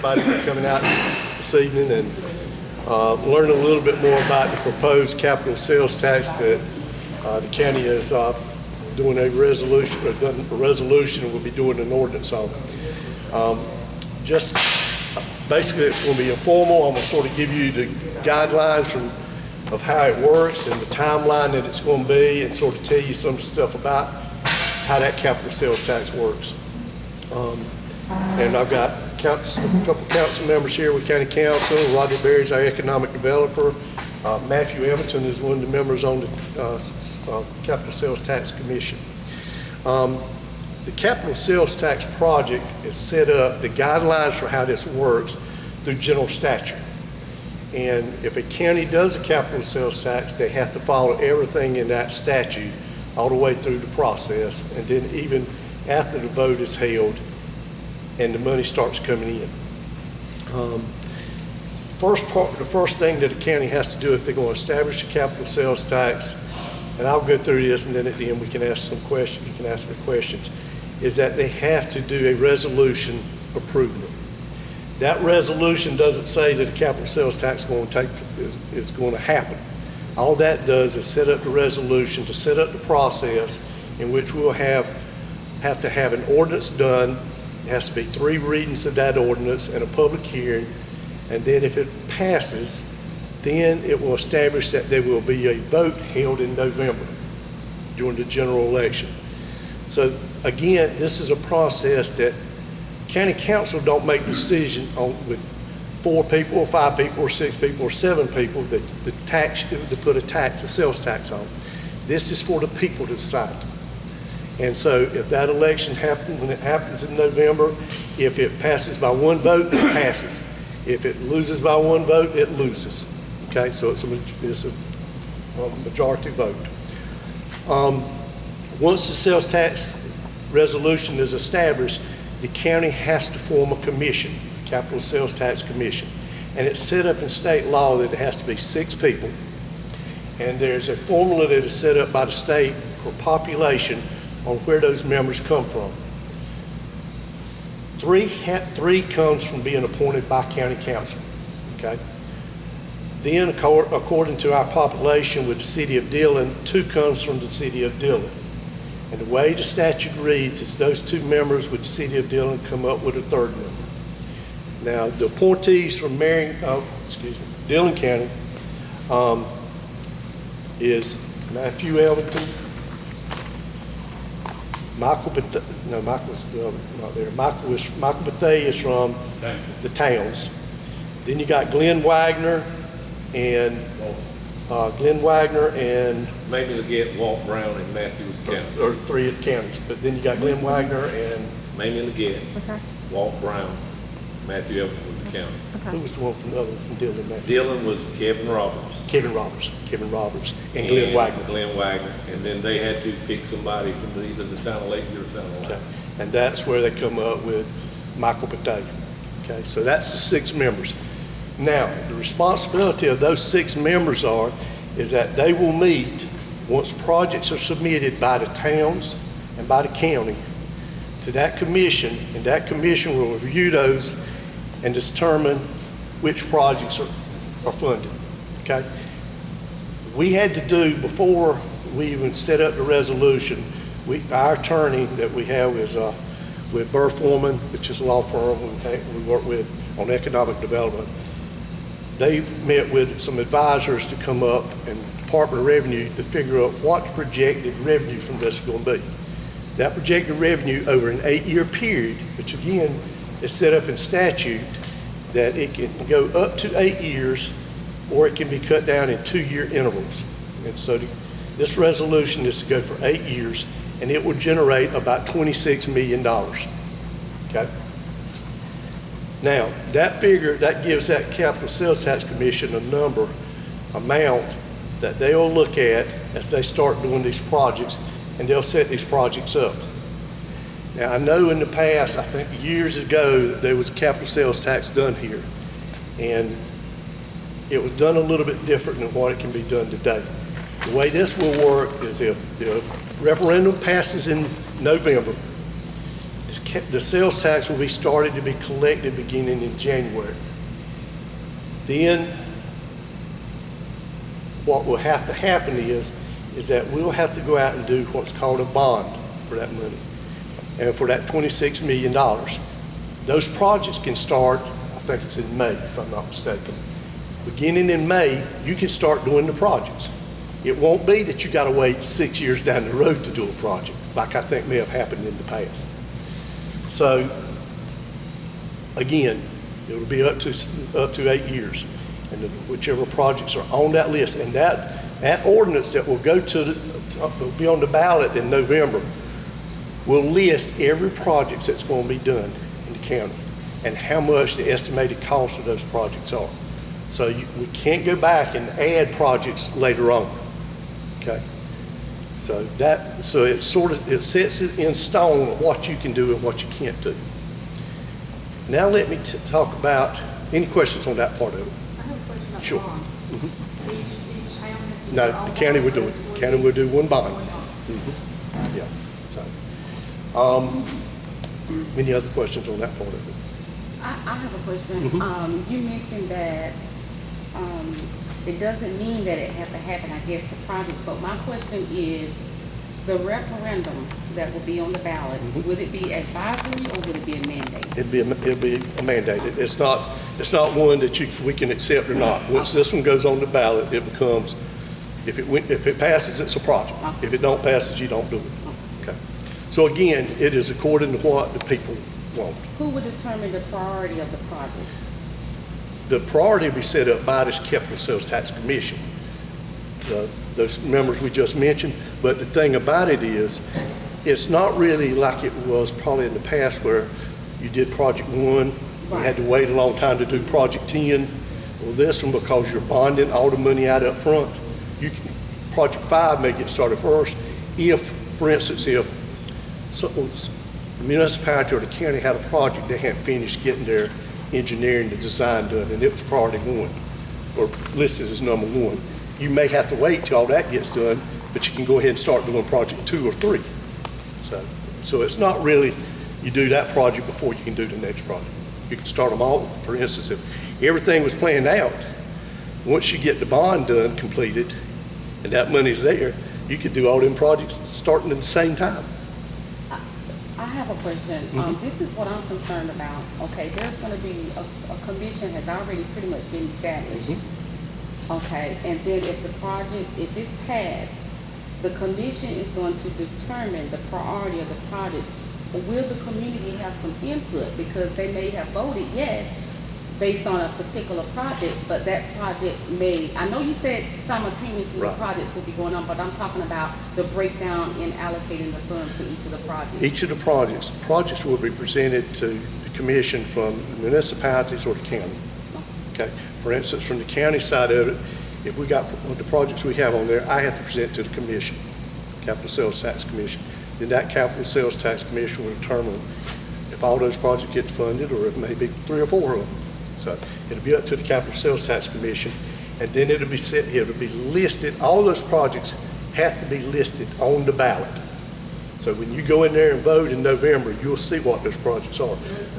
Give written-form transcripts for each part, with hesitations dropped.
everybody for coming out this evening and learning a little bit more about the proposed capital sales tax that the county is doing a resolution, or done a resolution, and we'll be doing an ordinance on. Just basically, it's going to be informal. I'm going to sort of give you the guidelines of how it works and the timeline that it's going to be, and sort of tell you some stuff about how that capital sales tax works. And I've got a couple council members here with County Council. Roger Berry is our economic developer. Matthew Everton is one of the members on the Capital Sales Tax Commission. The capital sales tax project is set up, the guidelines for how this works, through general statute. And if a county does a capital sales tax, they have to follow everything in that statute all the way through the process, and then even after the vote is held and the money starts coming in. The first thing that a county has to do if they're going to establish a capital sales tax, and I'll go through this and then at the end we can ask some questions, you can ask me questions, is that they have to do a resolution approving it. That resolution doesn't say that a capital sales tax is going to happen. All that does is set up the resolution to set up the process in which we'll have to have an ordinance done. It has to be 3 readings of that ordinance and a public hearing, and then if it passes, then it will establish that there will be a vote held in November during the general election. So again, this is a process that county council don't make decision on with 4 people or 5 people or 6 people or 7 people that to put a sales tax on. This is for the people to decide. And so if that election happens, when it happens in November, if it passes by 1 vote, it passes. If it loses by 1 vote, it loses. Okay, so it's a majority vote. Once the sales tax resolution is established, the county has to form a commission, Capital Sales Tax Commission. And it's set up in state law that it has to be 6 people. And there's a formula that is set up by the state for population on where those members come from. 3 comes from being appointed by county council, okay? Then according to our population with the city of Dillon, 2 comes from the city of Dillon. And the way the statute reads is those 2 members with the city of Dillon come up with a 3rd member. Now, the appointees from Dillon County is Matthew Everton, Michael Bethea is from the towns. Then you got Glenn Wagner and Maybe to get Walt Brown and Matthews County. Or 3 counties. But then you got Glenn Wagner and Maybe to get Walt Brown, Matthew Everett was the county. who was the one from Dillon? Matthew? Dillon was Kevin Roberts. Kevin Roberts, and Glenn Wagner. Glenn Wagner, and then they had to pick somebody from either the town of Lakeview or the town of White. Okay. And that's where they come up with Michael Bethea. Okay, so that's the 6 members. Now, the responsibility of those 6 members is that they will meet once projects are submitted by the towns and by the county to that commission, and that commission will review those and determine which projects are funded. Okay? We had to do, before we even set up the resolution, our attorney that we have is with Burr Foreman, which is a law firm we work with on economic development. They met with some advisors to come up, and Department of Revenue, to figure out what the projected revenue from this is going to be. That projected revenue over an 8-year period, which again is set up in statute, that it can go up to 8 years, or it can be cut down in 2-year intervals. And so this resolution is to go for 8 years, and it will generate about $26 million. Okay? Now, that figure, that gives that Capital Sales Tax Commission amount that they'll look at as they start doing these projects, and they'll set these projects up. Now, I know in the past, I think years ago, there was a capital sales tax done here, and it was done a little bit different than what it can be done today. The way this will work is if the referendum passes in November, the the sales tax will be started to be collected beginning in January. Then what will have to happen is that we'll have to go out and do what's called a bond for that money. And for that $26 million, those projects can start, I think it's in May, if I'm not mistaken. Beginning in May, you can start doing the projects. It won't be that you gotta wait 6 years down the road to do a project, like I think may have happened in the past. So, again, it'll be up to 8 years. And whichever projects are on that list, and that ordinance that will go will be on the ballot in November will list every project that's going to be done in the county and how much the estimated cost of those projects are. So we can't go back and add projects later on, okay? So it sets it in stone what you can do and what you can't do. Now let me talk about, any questions on that part of it? I have a question about Sure. bond. Mhm. Each town has to do No, their own the county would do bond, it. or The county would do one bond. One bond. Yeah, so, any other questions on that part of it? I have a question. Mhm. You mentioned that it doesn't mean that it has to happen, I guess, the projects, but my question is, the referendum that will be on the ballot, Mhm. would it be advisory or would it be a mandate? It'd be a mandate. It's not one that we can accept or not. Once this one goes on the ballot, it becomes, if it passes, it's a project. If it don't passes, you don't do it. Okay. So again, it is according to what the people want. Who would determine the priority of the projects? The priority will be set up by this capital sales tax commission, those members we just mentioned. But the thing about it is, it's not really like it was probably in the past where you did project 1, you had to wait a long time to do project 10. Well, this one, because you're bonding all the money out up front, project 5 may get started first. If, for instance, if the municipality or the county had a project they hadn't finished getting their engineering, the design done, and it was priority 1, or listed as number 1, you may have to wait till all that gets done, but you can go ahead and start doing project 2 or 3. So it's not really, you do that project before you can do the next project. You can start them all. For instance, if everything was planned out, once you get the bond done, completed, and that money's there, you could do all them projects starting at the same time. I have a question. This is what I'm concerned about. Okay, there's going to be a commission has already pretty much been established. Okay, and then if it's passed, the commission is going to determine the priority of the projects. Will the community have some input? Because they may have voted yes based on a particular project, but that project I know you said simultaneously the Right. projects will be going on, but I'm talking about the breakdown in allocating the funds for each of the projects. Each of the projects will be presented to the commission from the municipalities or the county. Okay. For instance, from the county side of it, if we got the projects we have on there, I have to present to the commission, Capital Sales Tax Commission. Then that Capital Sales Tax Commission will determine if all those projects get funded or if maybe 3 or 4 of them. So it'll be up to the Capital Sales Tax Commission, and then it'll be listed, all those projects have to be listed on the ballot. So when you go in there and vote in November, you'll see what those projects are. There's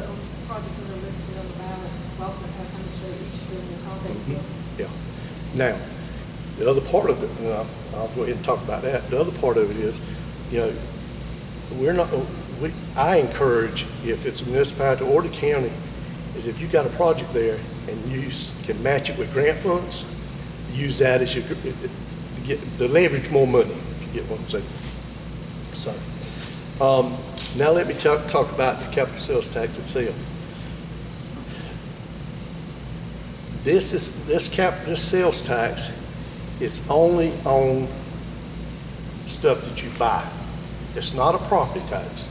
projects that are listed on the ballot. We also have to understand each building context. Yeah. Now, the other part of it, and I'll go ahead and talk about that. The other part of it is, I encourage, if it's a municipality or the county, is if you got a project there and you can match it with grant funds, use that as to leverage more money, if you get what I'm saying. So, now let me talk about the capital sales tax itself. This sales tax is only on stuff that you buy. It's not a property tax.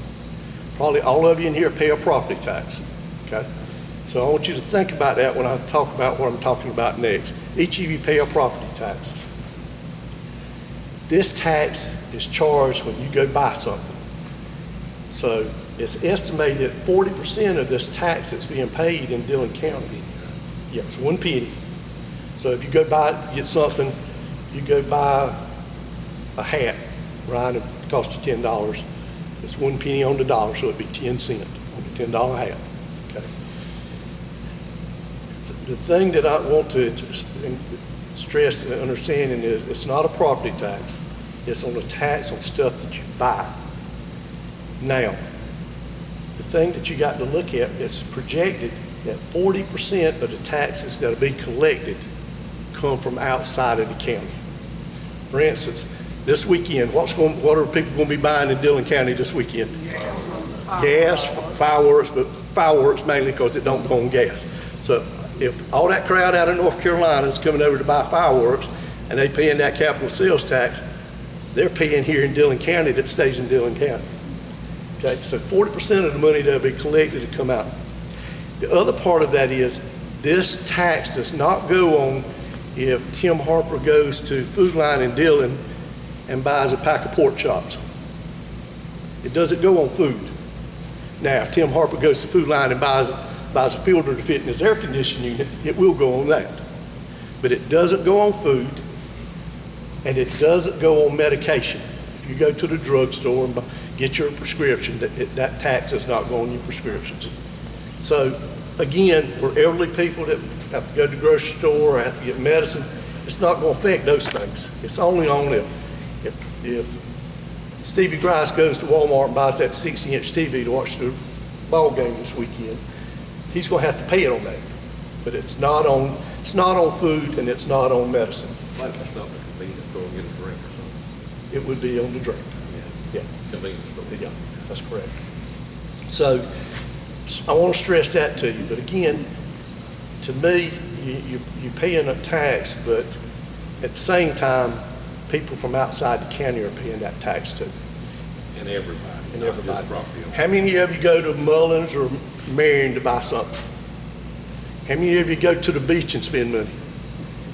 Probably all of you in here pay a property tax, okay? So I want you to think about that when I talk about what I'm talking about next. Each of you pay a property tax. This tax is charged when you go buy something. So it's estimated that 40% of this tax that's being paid in Dillon County, yeah, it's 1 penny. So if you go get something, you go buy a hat, right, it costs you $10. It's 1 penny on the dollar, so it'd be 10 cents. $10 hat, okay? The thing that I want to stress and understanding is it's not a property tax. It's on a tax on stuff that you buy. Now, the thing that you got to look at is projected that 40% of the taxes that'll be collected come from outside of the county. For instance, this weekend, what are people going to be buying in Dillon County this weekend? Gas, fireworks, but fireworks mainly because it don't go on gas. So if all that crowd out of North Carolina is coming over to buy fireworks and they paying that capital sales tax, they're paying here in Dillon County that stays in Dillon County. Okay, so 40% of the money that'll be collected to come out. The other part of that is this tax does not go on if Tim Harper goes to Food Line in Dillon and buys a pack of pork chops. It doesn't go on food. Now, if Tim Harper goes to Food Line and buys a filter to fit in his air conditioning unit, it will go on that. But it doesn't go on food, and it doesn't go on medication. If you go to the drugstore and get your prescription, that tax does not go on your prescriptions. So again, for elderly people that have to go to the grocery store or have to get medicine, it's not going to affect those things. It's only on if Stevie Grice goes to Walmart and buys that 60-inch TV to watch the ball game this weekend, he's going to have to pay it on that. But it's not on food and it's not on medicine. Like I stop at the convenience store and get a drink or something. It would be on the drink. Yeah. Convenience store. Yeah, that's correct. So I want to stress that to you. But again, to me, you're paying a tax, but at the same time, people from outside the county are paying that tax too. And everybody. And not everybody. just property owners. How many of you go to Mullins or Marion to buy something? How many of you go to the beach and spend money?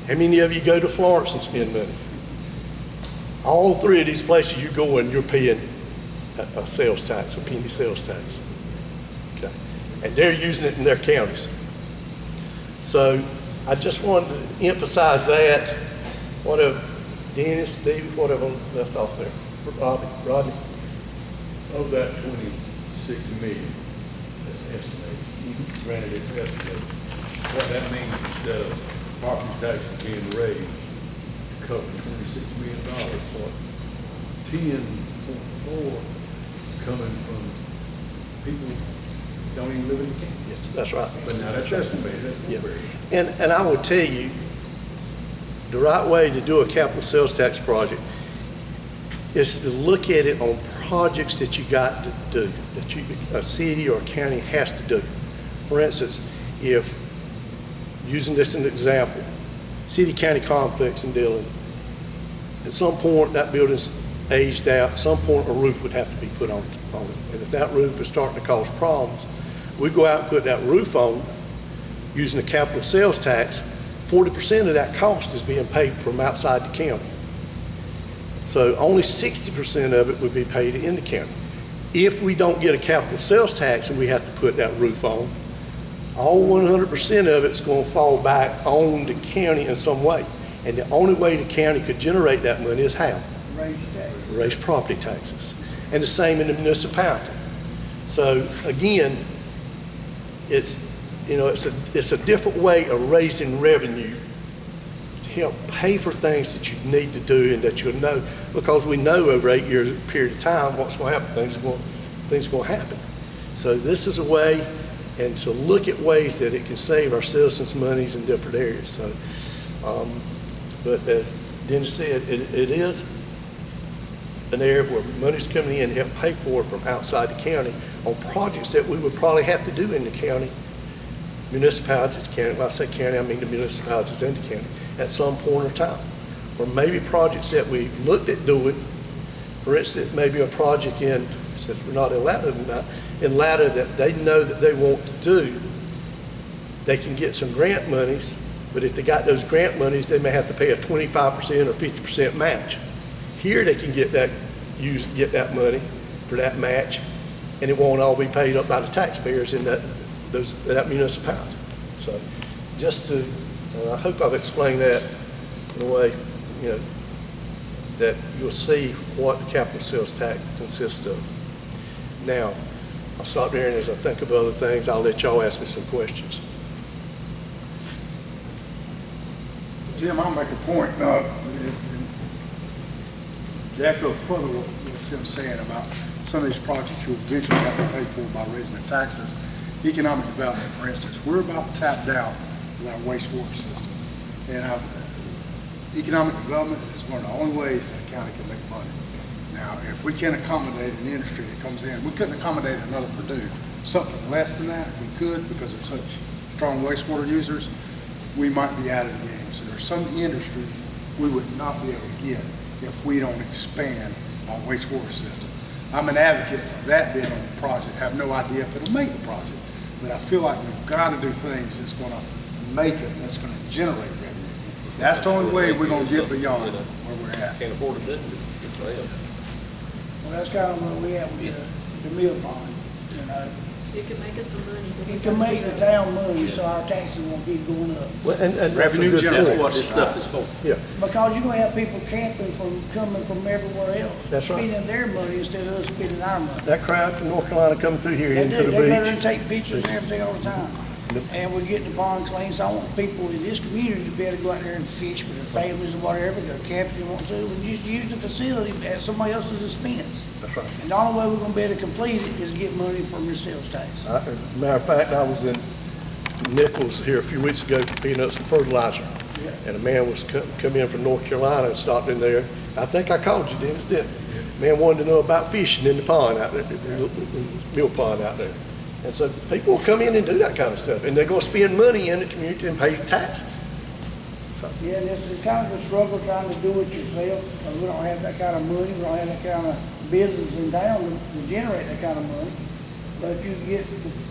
How many of you go to Florence and spend money? All three of these places you go and you're paying a sales tax, a penny sales tax. Okay. And they're using it in their counties. So I just wanted to emphasize that. Whatever, Dennis, Steve, whatever left off there. Rodney. Of that 26 million, that's estimated, granted it's estimated, what that means instead of property taxes being raised to cover $26 million, 10.4 is coming from people who don't even live in the county. Yes, that's right. But now that's estimated, that's Yeah. not very. And I will tell you, the right way to do a capital sales tax project is to look at it on projects that you got to do, that a city or a county has to do. For instance, if, using this as an example, city-county complex in Dillon, at some point that building's aged out, at some point a roof would have to be put on it. And if that roof is starting to cause problems, we go out and put that roof on using the capital sales tax. 40% of that cost is being paid from outside the county. So only 60% of it would be paid in the county. If we don't get a capital sales tax and we have to put that roof on, all 100% of it's going to fall back on the county in some way. And the only way the county could generate that money is how? Raise property taxes. And the same in the municipality. So again, it's a different way of raising revenue to help pay for things that you need to do and that you'll know, because we know over 8 years period of time what's going to happen. Things are going to happen. So this is a way, and to look at ways that it can save our citizens' monies in different areas. So, but as Dennis said, it is an area where money's coming in to help pay for it from outside the county on projects that we would probably have to do in the county. Municipalities, county, when I say county, I mean the municipalities in the county, at some point in time. Or maybe projects that we looked at doing, for instance, maybe a project in, since we're not in Latta that they know that they want to do, they can get some grant monies, but if they got those grant monies, they may have to pay a 25% or 50% match. Here they can get that money for that match, and it won't all be paid up by the taxpayers in that municipality. So just to, I hope I've explained that in a way, that you'll see what the capital sales tax consists of. Now, I'll stop there, and as I think of other things, I'll let y'all ask me some questions. Jim, I'll make a point, to echo further what Tim's saying about some of these projects you'll eventually have to pay for by raising the taxes. Economic development, for instance, we're about tapped out with our wastewater system. And economic development is one of the only ways that a county can make money. Now, if we can't accommodate an industry that comes in, we couldn't accommodate another Purdue. Something less than that, we could, because they're such strong wastewater users, we might be out of the game. So there's some industries we would not be able to get if we don't expand our wastewater system. I'm an advocate for that being on the project. I have no idea if it'll make the project, but I feel like we've got to do things that's going to make it, that's going to generate revenue. That's the only way we're going to get beyond where we're at. Can't afford to do it. It's them. Well, that's kind of where we at with the mill pond, you know. It can make us some money. but we It can gotta make the do that. town money, so our taxes won't keep going up. Well, and that's a Revenue good generation. That's point. what this stuff is for. Yeah, Because you're gonna have people camping coming from everywhere else. That's right. Spending their money instead of us spending our money. that crowd from North Carolina coming through here They into do, the they go there and beach. take pictures and everything all the time. Yep. And we're getting the pond clean, so I want people in this community to be able to go out there and fish with their families or whatever, go camping if they want to, and just use the facility at somebody else's expense. That's right. And the only way we're gonna be able to complete it is get money from your sales tax. Matter of fact, I was in Nichols here a few weeks ago picking up some fertilizer. And a man was come in from North Carolina and stopped in there. I think I called you, Dennis, didn't I? Man wanted to know about fishing in the pond out there, the mill pond out there. And so people will come in and do that kind of stuff, and they're gonna spend money in the community and pay taxes. So, Yeah, and it's kind of a struggle trying to do it yourself, because we don't have that kind of money, we don't have that kind of business in town to generate that kind of money. But if you get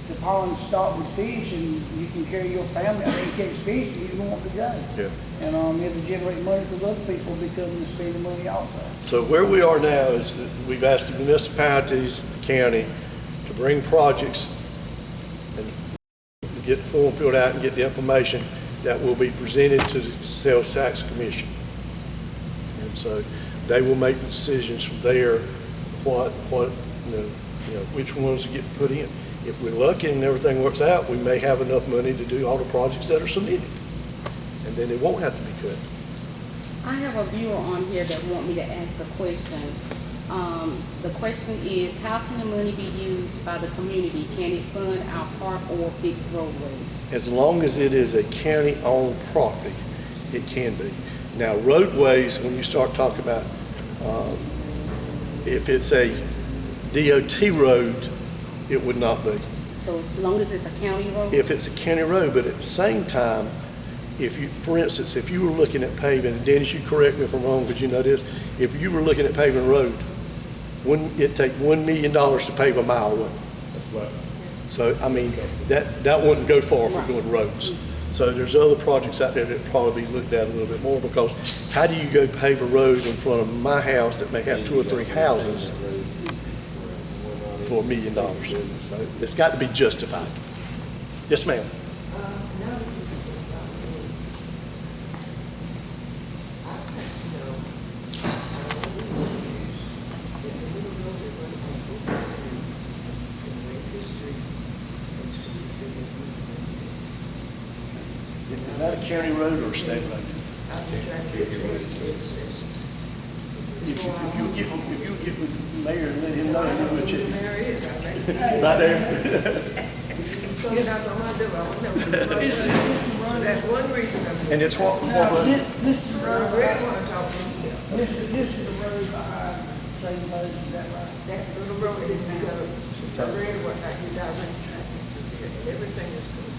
the pond stocked with fish and you can carry your family, I mean, you catch fish, you don't want to go. yeah. And it'll generate money for other people because they spend the money also. So where we are now is that we've asked the municipalities, the county, to bring projects and get the form filled out and get the information that will be presented to the Sales Tax Commission. And so they will make the decisions from there, which ones to get put in. If we're lucky and everything works out, we may have enough money to do all the projects that are submitted. And then it won't have to be cut. I have a viewer on here that want me to ask a question. The question is, how can the money be used by the community? Can it fund our park or fix roadways? As long as it is a county-owned property, it can be. Now, roadways, when you start talking about, if it's a DOT road, it would not be. So as long as it's a county road? If it's a county road, but at the same time, if you, for instance, if you were looking at paving, and Dennis, you correct me if I'm wrong, because you know this, if you were looking at paving a road, wouldn't it take $1 million to pave a mile, wouldn't it? That's right. So, I mean, that wouldn't go far for Right. doing roads. So there's other projects out there that probably be looked at a little bit more, because how do you go pave a road in front of my house that may have 2 or 3 houses for $1 million? So it's got to be justified. Yes, ma'am. Is that a county road or a state road? If you get with the mayor and let him know, he will check. Right there. That's one reason I'm. And it's what Now, road? this is the I road, really want to talk to you. this is the road behind St. Louis, is that right? That little road is because I really want like 2,000 traffic through there, and everything is good.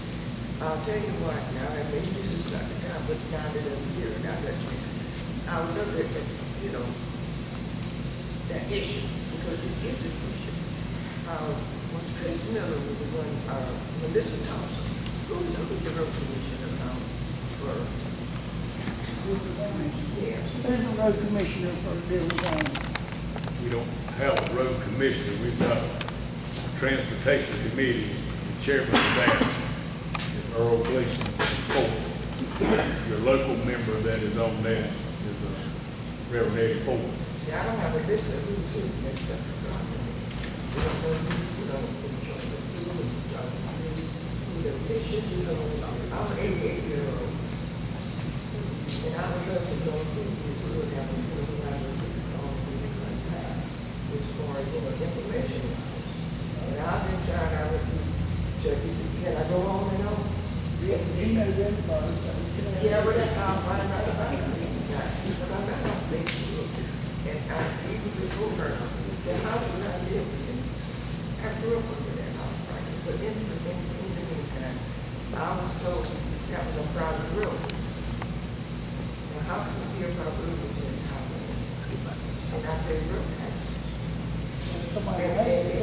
I'll tell you what, now, I mean, this is not the time, but now that I'm here, now that I would look at, that issue, because this is an issue. When Chris Miller was the one, Melissa Thompson, who was the road commissioner, for, yeah. There's a road commissioner for Dillon County. We don't have a road commissioner, we've got a transportation committee, the chairman of that is Earl Gleason. Your local member that is on that is Reverend Eddie Ford. See, I don't have a list of who's mixed up. We don't know who, It should be going on. I'm an 88-year-old. And I would love to go through this road, have a little around the different path, as far as information. And I've been trying out with you, can I go on and on? You know them first. Yeah, but that's how I find out about it. But I'm not on Facebook. And I, even before her, the house that I lived in, I grew up with that house, right? But in the meantime, I was told that was a private road. Now, how can it be a private road in the house? And I pay road tax. Somebody made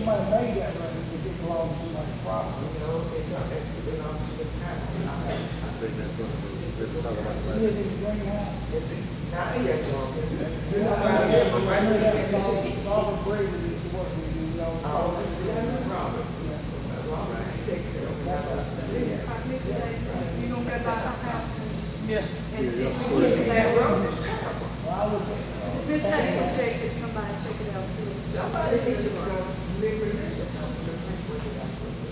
that road, it didn't belong to somebody's property. You know, it's not, it belongs to the town. I think that's something we're talking about. You live in the green house? Not yet, John. You know, I know that Robert Brady used to work with you, you know. Oh, yeah, Robert. Robert, take care of that. Like Mr. Dave, you gonna go by our house and see if we Look at can that say, road, it's terrible. Well, I would, Mr. Dave will check it, come by and check it out, see what's. Somebody needs to go live with this or something to think what they got to do.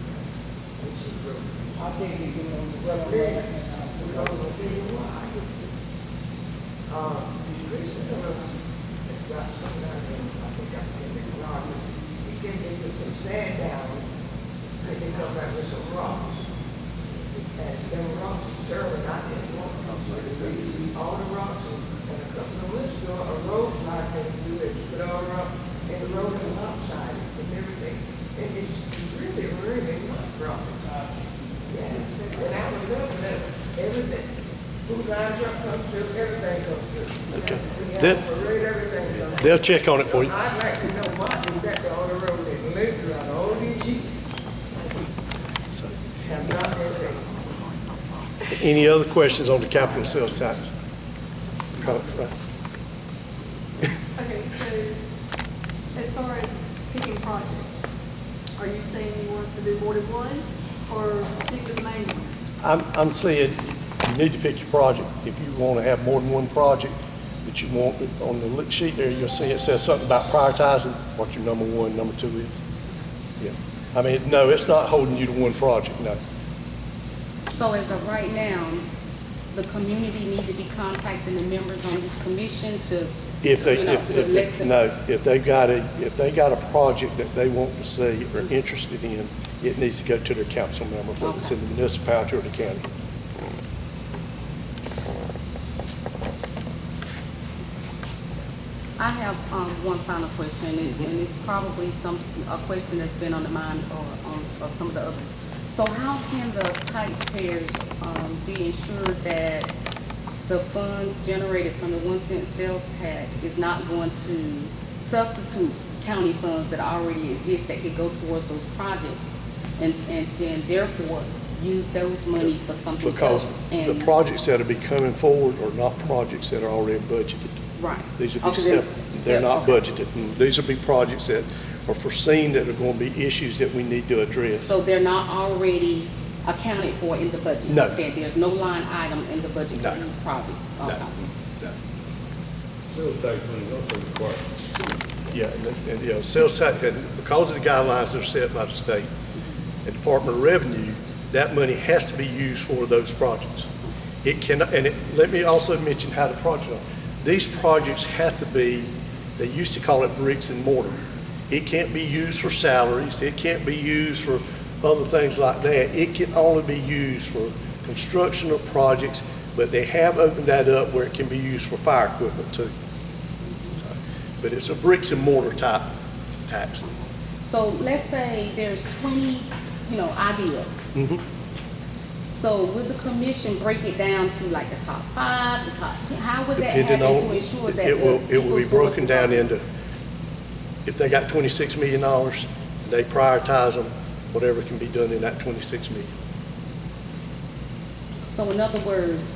Which is road. I think you can, well, Because I'll tell you why. Christopher has got some down there, I think I can make a lot. He can get some sand down, they can come back with some rocks. And them rocks are terrible, I didn't want to come with it. All the rocks, and a couple of months ago, a road slide came through it, put all the rock, and the road is outside and everything. And it's really not rock. Yes, and I would love that, everything. Food line truck comes through, everything comes through. Okay. We have That- a parade, everything comes through. They'll check on it for you. I'd like to know why we got the on the road that lived around all these years. Have not been paid. Any other questions on the capital sales tax? Right. Okay, so as far as picking projects, are you saying you want us to do more than one or stick with the main one? I'm saying you need to pick your project. If you want to have more than one project that you want, on the sheet there, you'll see it says something about prioritizing what your number one, number two is. Yeah. I mean, no, it's not holding you to one project, no. So as of right now, the community need to be contacting the members on this commission to, If they, you know, to let them. no, if they got a project that they want to see or are interested in, it needs to go to their council member, whether it's in the municipality or the county. I have one final question, and it's probably a question that's been on the mind of some of the others. So how can the taxpayers be ensured that the funds generated from the 1 cent sales tax is not going to substitute county funds that already exist that could go towards those projects, and then therefore use those monies for something Because else? the And projects that will be coming forward are not projects that are already budgeted. right. These will be Okay, separate. They're not okay. budgeted. And these will be projects that are foreseen that are going to be issues that we need to address. So they're not already accounted for in the budget? No. You said there's no line item in the budget No. for these projects? No. Okay. No. Sales tax money also required. Yeah, and, you know, sales tax, and because of the guidelines that are set by the state and Department of Revenue, that money has to be used for those projects. It cannot, and let me also mention how the projects are. These projects have to be, they used to call it bricks and mortar. It can't be used for salaries. It can't be used for other things like that. It can only be used for construction of projects, but they have opened that up where it can be used for fire equipment too. So, but it's a bricks and mortar type tax. So let's say there's 20, ideas. Mhm. So would the commission break it down to like the top 5, the top 10? How would that Depending happen on, to ensure that it will be people's broken voices down are- into, if they got $26 million, they prioritize them, whatever can be done in that 26 million. So in other words,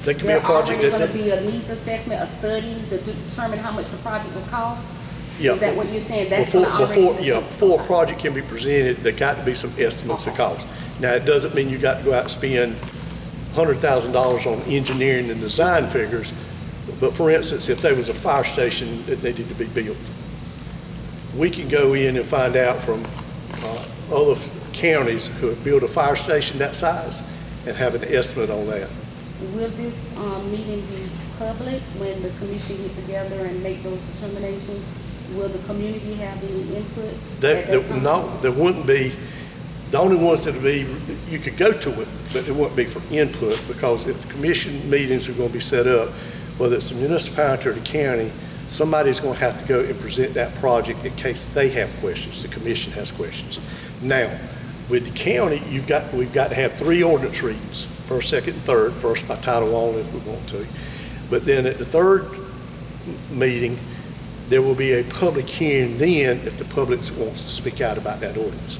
There can be there a project already that. going to be a needs assessment, a study to determine how much the project will cost? Yeah. Is that what you're saying? That's Before, going to already? before a project can be presented, there got to be some estimates of Okay. cost. Now, it doesn't mean you got to go out and spend $100,000 on engineering and design figures, but for instance, if there was a fire station that needed to be built, we can go in and find out from other counties who have built a fire station that size and have an estimate on that. Will this, meeting be public when the commission get together and make those determinations? Will the community have any input at that time? No, there wouldn't be, the only ones that would be, you could go to it, but it wouldn't be for input, because if the commission meetings are gonna be set up, whether it's the municipality or the county, somebody's gonna have to go and present that project in case they have questions, the commission has questions. Now, with the county, we've got to have 3 ordinance readings, first, second, and third, first by title only if we want to. But then at the third meeting, there will be a public hearing then if the public wants to speak out about that ordinance.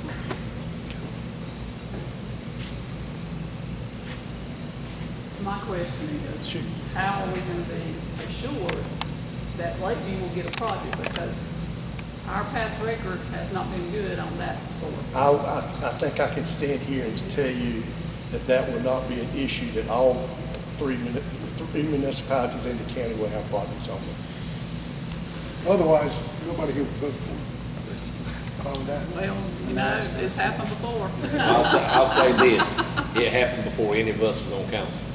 My question is, how are we going to be assured that Lakeview will get a project? Because our past record has not been good on that score. I think I can stand here and tell you that that will not be an issue, that all three municipalities in the county will have projects on it. Otherwise, nobody here would vote for it. Follow that? Well, you know, it's happened before. I'll say this, it happened before any of us was on council.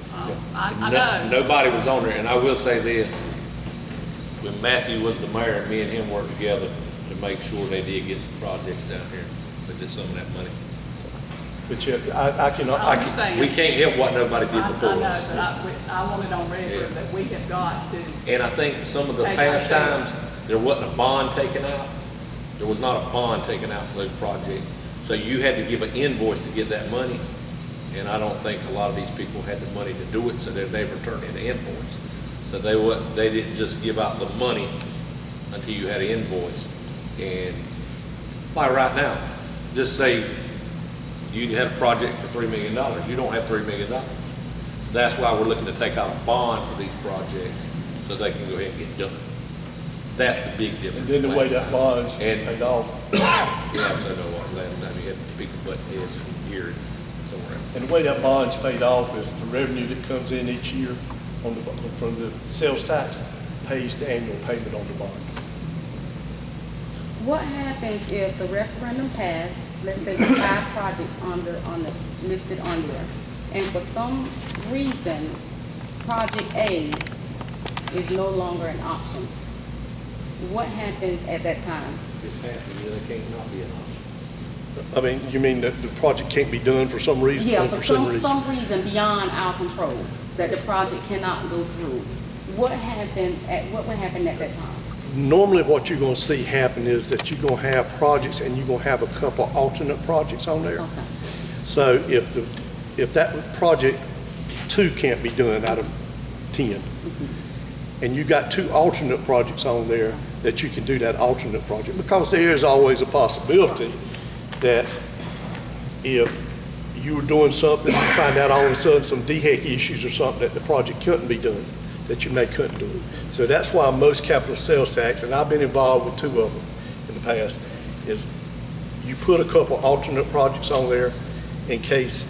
I know. Nobody was on there, and I will say this, when Matthew was the mayor, me and him worked together to make sure they did get some projects down here, they did some of that money. But I I can, understand. We can't help what nobody did I before know, us. but I want it on record Yeah. that we have got to. And I think some of the Take our past share. times, there wasn't a bond taken out. There was not a bond taken out for those projects. So you had to give an invoice to get that money. And I don't think a lot of these people had the money to do it, so they never turned in an invoice. So they didn't just give out the money until you had an invoice. And by right now, just say you had a project for $3 million. You don't have $3 million. That's why we're looking to take out a bond for these projects so they can go ahead and get done. That's the big difference. and then the way that bond's And- paid off, Yeah, so know what, last time you had people butting heads here and somewhere else. and the way that bond's paid off is the revenue that comes in each year from the sales tax pays the annual payment on the bond. What happens if the referendum passed, let's say 5 projects listed on there, and for some reason, project A is no longer an option? What happens at that time? If it passes, it can't not be an option. I mean, you mean that the project can't be done for some reason? Yeah, unforeseen for reason? some reason beyond our control, that the project cannot go through. What would happen at that time? Normally, what you're gonna see happen is that you're gonna have projects and you're gonna have a couple alternate projects on there. Okay. So if that project 2 can't be done out of 10, and you got 2 alternate projects on there, that you can do that alternate project, because there is always a possibility that if you were doing something, you find out all of a sudden some DHEC issues or something that the project couldn't be done, that you couldn't do it. So that's why most capital sales tax, and I've been involved with 2 of them in the past, is you put a couple alternate projects on there in case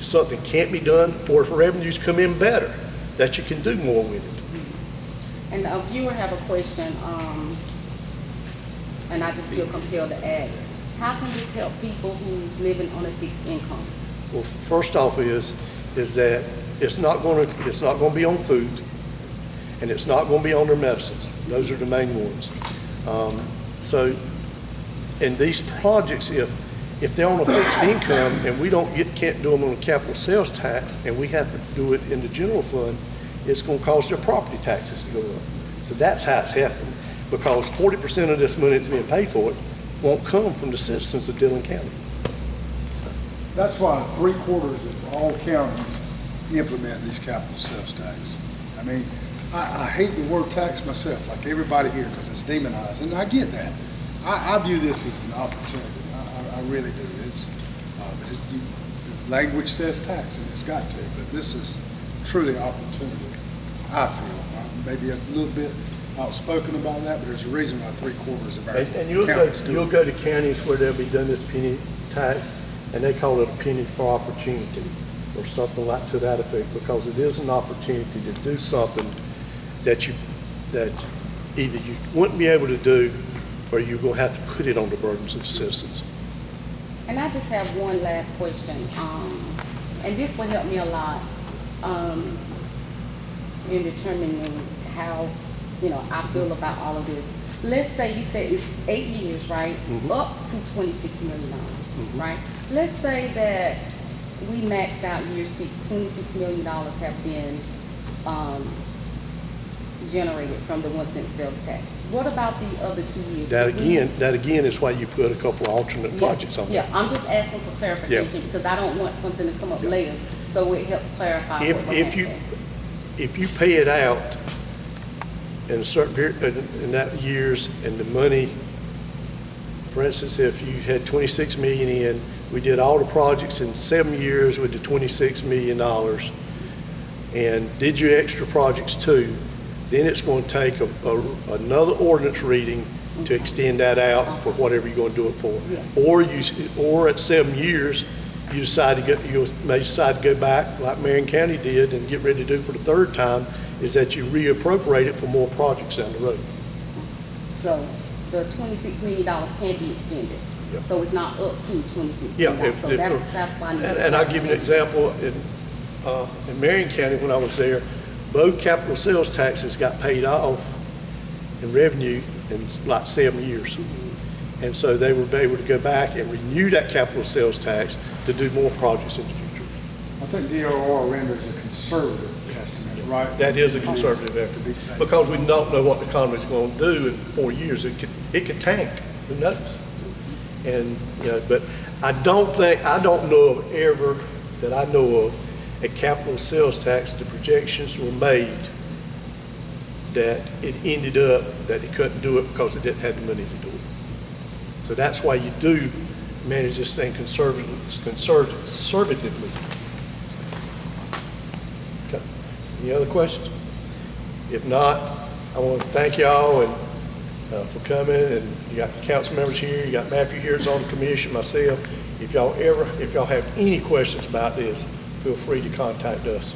something can't be done, or if revenues come in better, that you can do more with it. And a viewer have a question, and I just feel compelled to ask. How can this help people who's living on a fixed income? Well, first off is that it's not gonna be on food, and it's not gonna be on their medicines. Those are the main ones. So, in these projects, if they're on a fixed income and we can't do them on a capital sales tax, and we have to do it in the general fund, it's gonna cause their property taxes to go up. So that's how it's happening, because 40% of this money that's being paid for it won't come from the citizens of Dillon County. That's why 3/4 of all counties implement these capital sales tax. I mean, I hate the word tax myself, like everybody here, because it's demonized, and I get that. I view this as an opportunity. I really do. The language says tax, and it's got to, but this is truly opportunity, I feel. Maybe a little bit outspoken about that, but there's a reason why 3/4 of our And you'll counties do go it. to counties where they'll be done this penny tax, and they call it a penny for opportunity, or something like to that effect, because it is an opportunity to do something that either you wouldn't be able to do, or you're gonna have to put it on the burdens of the citizens. And I just have one last question, and this will help me a lot, in determining how, I feel about all of this. Let's say you said it's 8 years, right? Up to $26 million, right? Let's say that we max out year 6, $26 million have been, generated from the 1 cent sales tax. What about the other 2 years? That Could we- again is why you put a couple of alternate projects on there. Yeah, I'm just asking for clarification because I don't want something to come up later, so it helps clarify what we're If you pay it out in a certain period, in that years, and the money, for instance, if you had 26 million in, we did all the projects in 7 years with the $26 million, and did your extra projects too, then it's going to take another ordinance reading to extend that out for whatever you're going to do it for. Yeah. Or at 7 years, you may decide to go back, like Marion County did, and get ready to do for the third time, is that you reappropriate it for more projects down the road. So the $26 million can be extended. Yeah. So it's not up to $26 Yeah, million. So that's why I need. And I'll give you an example. In Marion County, when I was there, both capital sales taxes got paid off in revenue in like 7 years. And so they were able to go back and renew that capital sales tax to do more projects in the future. I think DOR renders a conservative estimate, right? That is a conservative effort, because we don't know what the economy's going to do in 4 years. It could tank, who knows? And, but I don't know of ever, that I know of, a capital sales tax, the projections were made that it ended up that it couldn't do it because it didn't have the money to do it. So that's why you do manage this thing conservatively. Okay. Any other questions? If not, I want to thank y'all and for coming, and you got the council members here, you got Matthew here that's on the commission, myself. If y'all have any questions about this, feel free to contact us.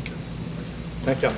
Okay. Thank y'all.